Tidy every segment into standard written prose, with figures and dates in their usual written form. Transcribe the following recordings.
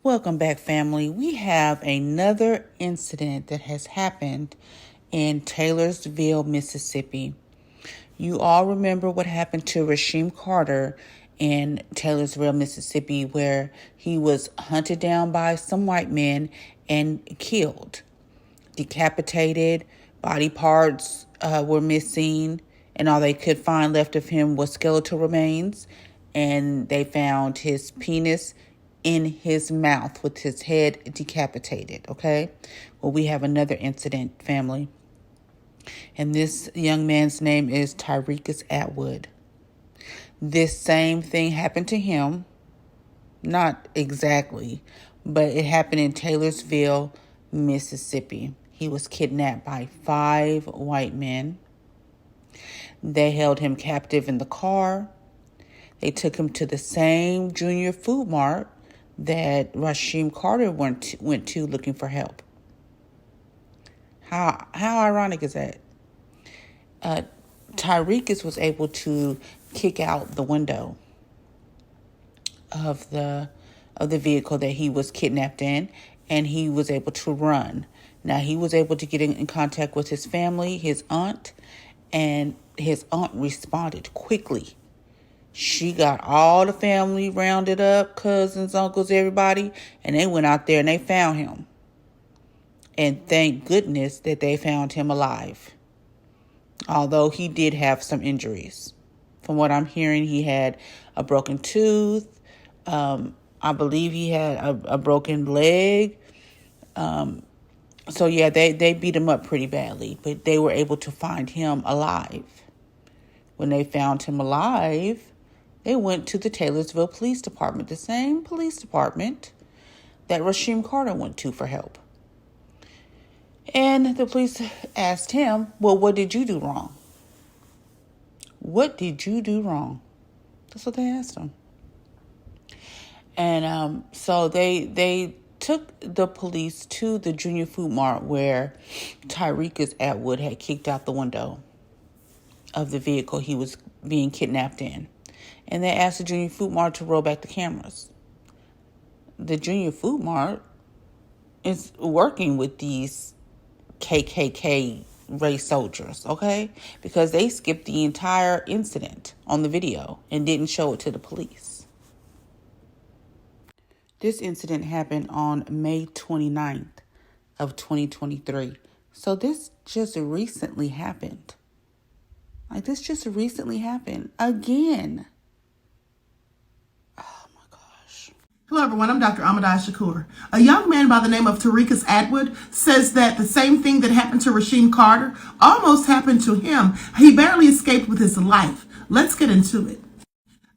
Welcome back, family. We have another incident that has happened in Taylorsville, Mississippi. You all remember what happened to Rasheem Carter in Taylorsville, Mississippi, where he was hunted down by some white men and killed, decapitated, body parts were missing, and all they could find left of him was skeletal remains, and they found his penis in his mouth with his head decapitated, okay? Well, we have another incident, family. And this young man's name is Tirekus Atwood. This same thing happened to him. Not exactly, but it happened in Taylorsville, Mississippi. He was kidnapped by 5 white men. They held him captive in the car. They took him to the same junior food mart that Rasheem Carter went to looking for help. How ironic is that? Tirekus was able to kick out the window of the vehicle that he was kidnapped in, and he was able to run. Now, he was able to get in contact with his family, his aunt, and his aunt responded quickly. She got all the family rounded up, cousins, uncles, everybody, and they went out there and they found him. And thank goodness that they found him alive. Although he did have some injuries. From what I'm hearing, he had a broken tooth. I believe he had a broken leg. So yeah, they beat him up pretty badly, but they were able to find him alive. When they found him alive, they went to the Taylorsville Police Department, the same police department that Rasheem Carter went to for help. And the police asked him, well, what did you do wrong? What did you do wrong? That's what they asked him. And so they took the police to the junior food mart where Tirekus Atwood had kicked out the window of the vehicle he was being kidnapped in. And they asked the junior food mart to roll back the cameras. The junior food mart is working with these KKK race soldiers, okay? Because they skipped the entire incident on the video and didn't show it to the police. This incident happened on May 29th of 2023. So this just recently happened. This just recently happened again. Oh my gosh. Hello everyone, I'm Dr. Ahmadai Shakur. A young man by the name of Tirekus Atwood says that the same thing that happened to Rasheem Carter almost happened to him. He barely escaped with his life. Let's get into it.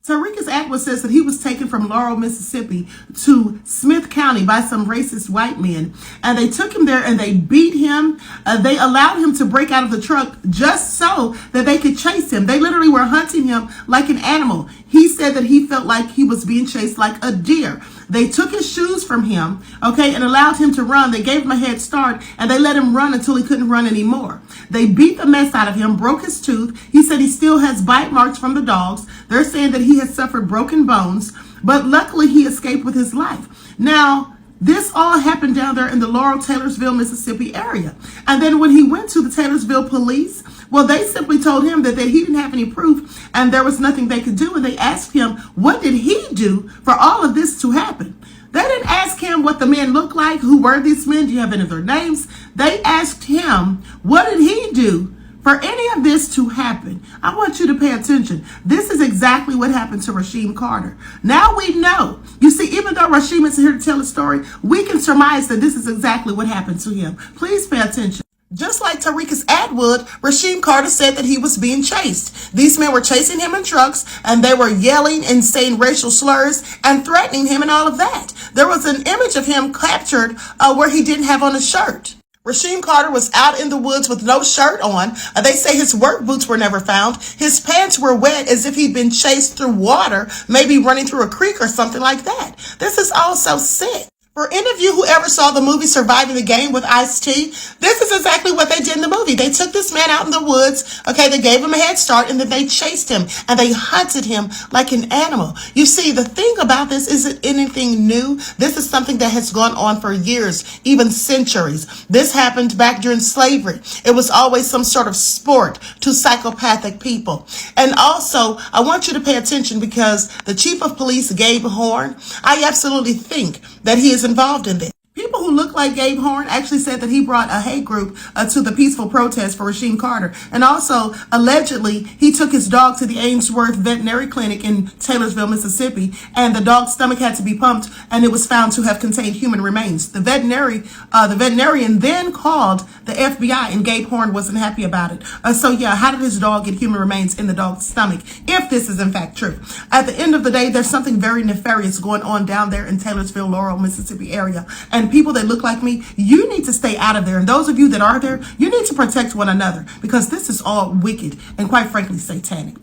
Tirekus Atwood says that he was taken from Laurel, Mississippi to Smith County by some racist white men. And they took him there and they beat him. They allowed him to break out of the truck just so that they could chase him. They literally were hunting him like an animal. He said that he felt like he was being chased like a deer. They took his shoes from him, okay, and allowed him to run. They gave him a head start, and they let him run until he couldn't run anymore. They beat the mess out of him, broke his tooth. He said he still has bite marks from the dogs. They're saying that he has suffered broken bones, but luckily he escaped with his life. Now, this all happened down there in the Laurel, Taylorsville, Mississippi area. And then when he went to the Taylorsville police, well, they simply told him that he didn't have any proof and there was nothing they could do. And they asked him, what did he do for all of this to happen? They didn't ask him what the men looked like. Who were these men? Do you have any of their names? They asked him, what did he do for any of this to happen? I want you to pay attention. This is exactly what happened to Rasheem Carter. Now we know. You see, even though Rasheem isn't here to tell a story, we can surmise that this is exactly what happened to him. Please pay attention. Just like Tirekus Atwood, Rasheem Carter said that he was being chased. These men were chasing him in trucks, and they were yelling and saying racial slurs and threatening him and all of that. There was an image of him captured where he didn't have on a shirt. Rasheem Carter was out in the woods with no shirt on. They say his work boots were never found. His pants were wet as if he'd been chased through water, maybe running through a creek or something like that. This is all so sick. For any of you who ever saw the movie Surviving the Game with Ice-T, this is exactly what they did in the movie. They took this man out in the woods, okay, they gave him a head start, and then they chased him, and they hunted him like an animal. You see, the thing about this isn't anything new. This is something that has gone on for years, even centuries. This happened back during slavery. It was always some sort of sport to psychopathic people. And also, I want you to pay attention because the chief of police, Gabe Horn, I absolutely think that he is involved in this. People who look like Gabe Horn actually said that he brought a hate group to the peaceful protest for Rasheem Carter. And also, allegedly, he took his dog to the Ainsworth Veterinary Clinic in Taylorsville, Mississippi, and the dog's stomach had to be pumped, and it was found to have contained human remains. The veterinarian then called the FBI, and Gabe Horn wasn't happy about it. So yeah, how did his dog get human remains in the dog's stomach, if this is in fact true? At the end of the day, there's something very nefarious going on down there in Taylorsville, Laurel, Mississippi area. And people that look like me, you need to stay out of there. And those of you that are there, you need to protect one another because this is all wicked and quite frankly satanic.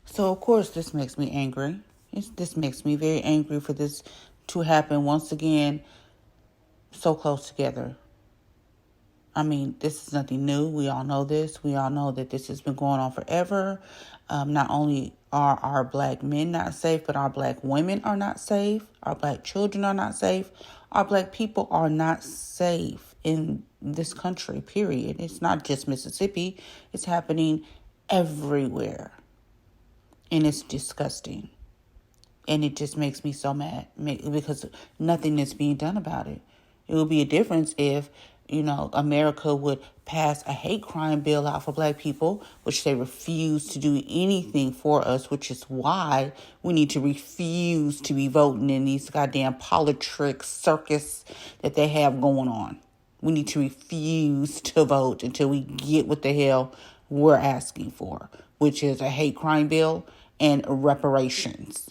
So, of course, this makes me angry. This makes me very angry for this to happen once again so close together. I mean, this is nothing new. We all know this. We all know that this has been going on forever. Not only are our black men not safe, but our black women are not safe. Our black children are not safe. Our black people are not safe in this country, period. It's not just Mississippi. It's happening everywhere. And it's disgusting. And it just makes me so mad because nothing is being done about it. It would be a difference if, America would pass a hate crime bill out for black people, which they refuse to do anything for us, which is why we need to refuse to be voting in these goddamn politics circus that they have going on. We need to refuse to vote until we get what the hell we're asking for, which is a hate crime bill and reparations.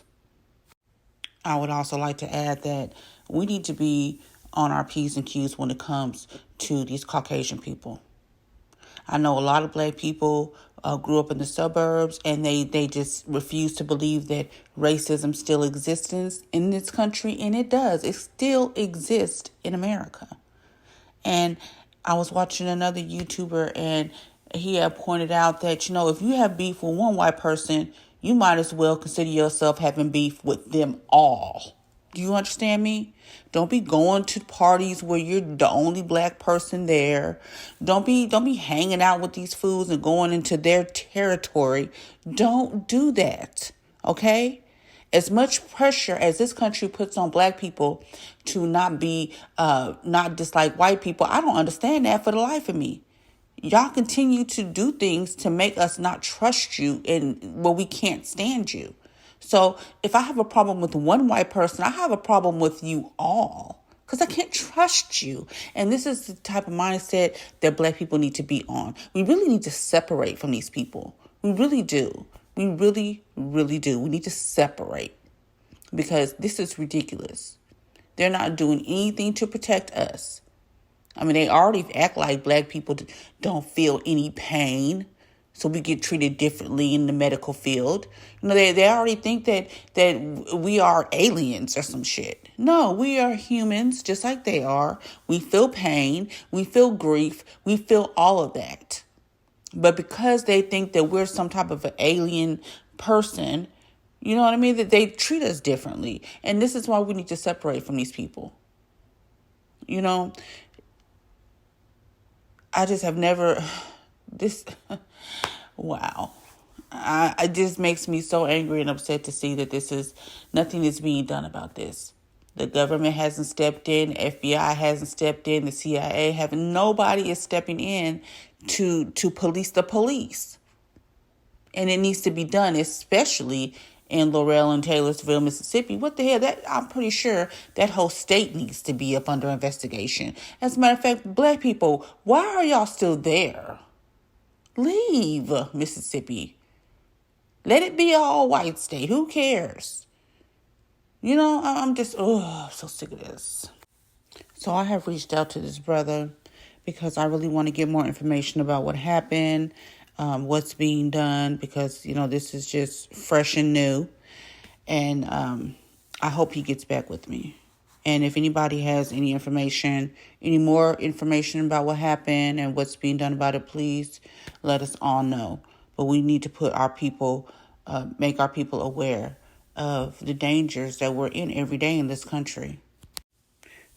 I would also like to add that we need to be on our P's and Q's when it comes to these Caucasian people. I know a lot of black people grew up in the suburbs and they just refuse to believe that racism still exists in this country. And it does. It still exists in America. And I was watching another YouTuber and he had pointed out that, if you have beef with one white person, you might as well consider yourself having beef with them all. Do you understand me? Don't be going to parties where you're the only black person there. Don't be hanging out with these fools and going into their territory. Don't do that. Okay? As much pressure as this country puts on black people to not dislike white people, I don't understand that for the life of me. Y'all continue to do things to make us not trust you we can't stand you. So if I have a problem with one white person, I have a problem with you all because I can't trust you. And this is the type of mindset that black people need to be on. We really need to separate from these people. We really do. We really, really do. We need to separate because this is ridiculous. They're not doing anything to protect us. I mean, they already act like black people don't feel any pain. So we get treated differently in the medical field. They already think that we are aliens or some shit. No, we are humans just like they are. We feel pain. We feel grief. We feel all of that. But because they think that we're some type of an alien person, you know what I mean? That they treat us differently. And this is why we need to separate from these people. I just have never... Wow. It just makes me so angry and upset to see that nothing is being done about this. The government hasn't stepped in, FBI hasn't stepped in, the CIA haven't. Nobody is stepping in to police the police. And it needs to be done, especially in Laurel and Taylorsville, Mississippi. What the hell? I'm pretty sure that whole state needs to be up under investigation. As a matter of fact, black people, why are y'all still there? Leave Mississippi. Let it be an all-white state. Who cares? I'm just, I'm so sick of this. So I have reached out to this brother because I really want to get more information about what happened, what's being done, because, this is just fresh and new. And I hope he gets back with me. And if anybody has any more information about what happened and what's being done about it, please let us all know. But we need to put our people, make our people aware of the dangers that we're in every day in this country.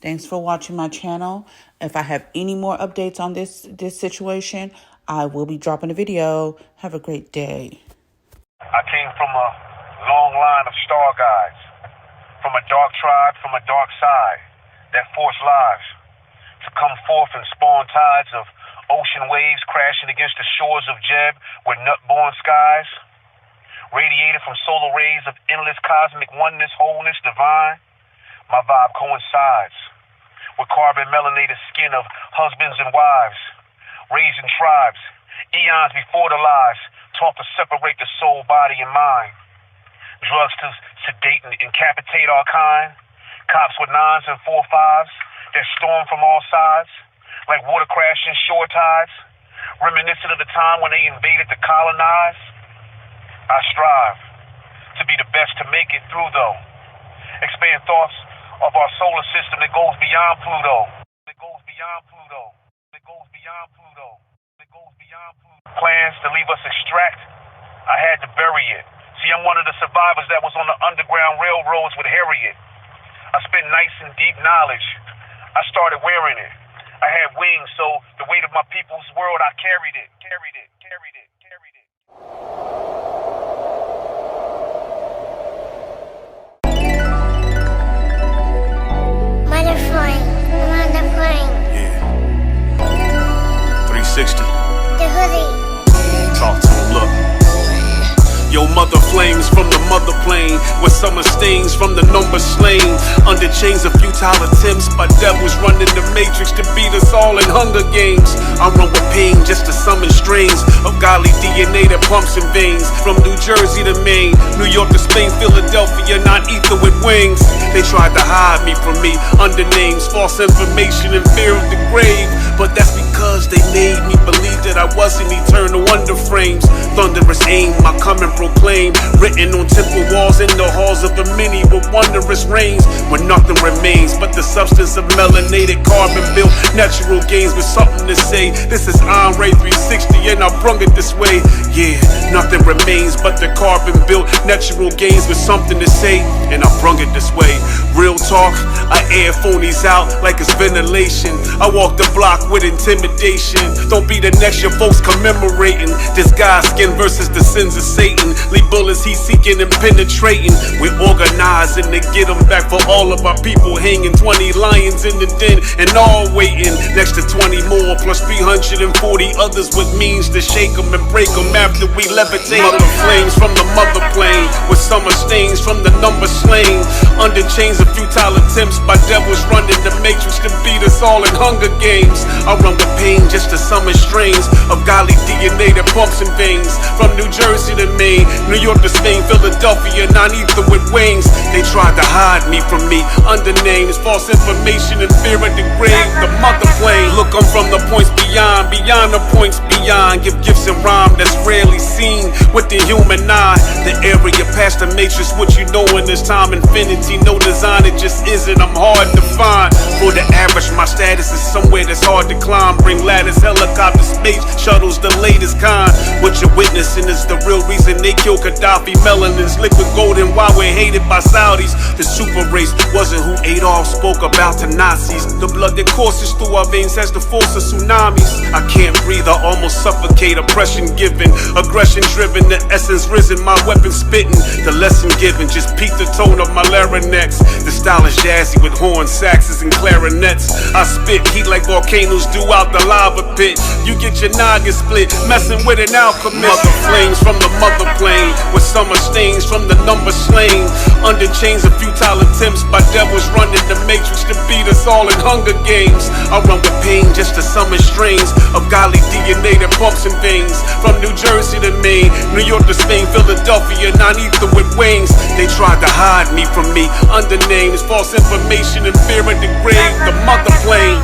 Thanks for watching my channel. If I have any more updates on this situation, I will be dropping a video. Have a great day. I came from a long line of star guides, from a dark tribe, from a dark side, that forced lives to come forth and spawn tides of ocean waves crashing against the shores of Jeb with nut-born skies, radiated from solar rays of endless cosmic oneness, wholeness, divine. My vibe coincides with carbon melanated skin of husbands and wives, raising tribes, eons before the lies, taught to separate the soul, body, and mind. Drugs to sedate and incapacitate our kind, cops with 9s and 4-5s that storm from all sides, like water crashing shore tides, reminiscent of the time when they invaded to colonize. I strive to be the best to make it through, though. Expand thoughts of our solar system that goes beyond Pluto. That goes beyond Pluto. That goes beyond Pluto. That goes beyond Pluto. Plans to leave us extract, I had to bury it. See, I'm one of the survivors that was on the Underground Railroads with Harriet. I spent nights in deep knowledge. I started wearing it. I had wings, so the weight of my people's world, I carried it, carried it, carried it, carried it. Yeah. 360. The hoodie. Talk to him, look. Yo, mother flames from the mother plane, with summer stings from the number slain. Under chains of futile attempts by devils running the matrix to beat us all in Hunger Games. I run with pain just to summon strains of godly DNA that pumps in veins. From New Jersey to Maine, New York to Spain, Philadelphia, non-ether with wings. They tried to hide me from me under names, false information and fear of the grave. But that's because they made me believe that I wasn't eternal under frames. Thunderous aim, I come and proclaim, written on temple walls in the halls of the many with wondrous reigns, where nothing remains but the substance of melanated carbon built natural gains with something to say. This is Andre 360 and I brung it this way. Yeah, nothing remains but the carbon built natural gains with something to say, and I brung it this way. Real talk, I air phonies out like it's ventilation. I walk the block with intimidation. Don't be the next your folks commemorating. Disguised skin versus the sins of Satan. Leave bullets he's seeking and penetrating. We're organizing to get them back for all of our people hanging. 20 lions in the den and all waiting. Next to 20 more plus 340 others with means to shake them and break them after we levitate. Mother flames from the mother plane, with summer stains from the number slain. Under chains of futile attempts by devils running the matrix to beat us all in Hunger Games. I run with pain just to summon strains of godly DNA that pumps in veins. From New Jersey to Maine, New York to Spain, Philadelphia, non-ether with wings. They tried to hide me from me under names, false information and fear of the grave. The mother plane, look, I'm from the points beyond, beyond the points beyond. Give gifts and rhyme that's rarely seen with the human eye. The area past the matrix, what you know in this time, infinity, no design, it just isn't. I'm hard to find. For the average, my status is somewhere that's hard to climb. Bring ladders, helicopters, space shuttles, the latest kind. What you're witnessing is the real reason they kill Gaddafi. Melanin's liquid gold and why we're hated by Saudis. The super race wasn't who Adolf spoke about to Nazis. The blood that courses through our veins has the force of tsunamis. I can't breathe, I almost suffocate. Oppression given, aggression driven, the essence risen, my weapon spitting. The lesson given, just peak the tone of my larynx. The style is jazzy with horn, saxes, and clarinets. I spit heat like volcanoes do out the lava pit. You get your noggin split, messing with an alchemist. Mother flames from the mother plane, with summer stains from the number slain. Under chains of futile attempts by devils running the matrix to beat us all in Hunger Games. I run with pain just to summon strains of godly DNA that pumps in veins. From New Jersey to Maine, New York to Spain, Philadelphia, non-ether with wings. They tried to hide me from me under names, false information and fear of the grave. The mother plane.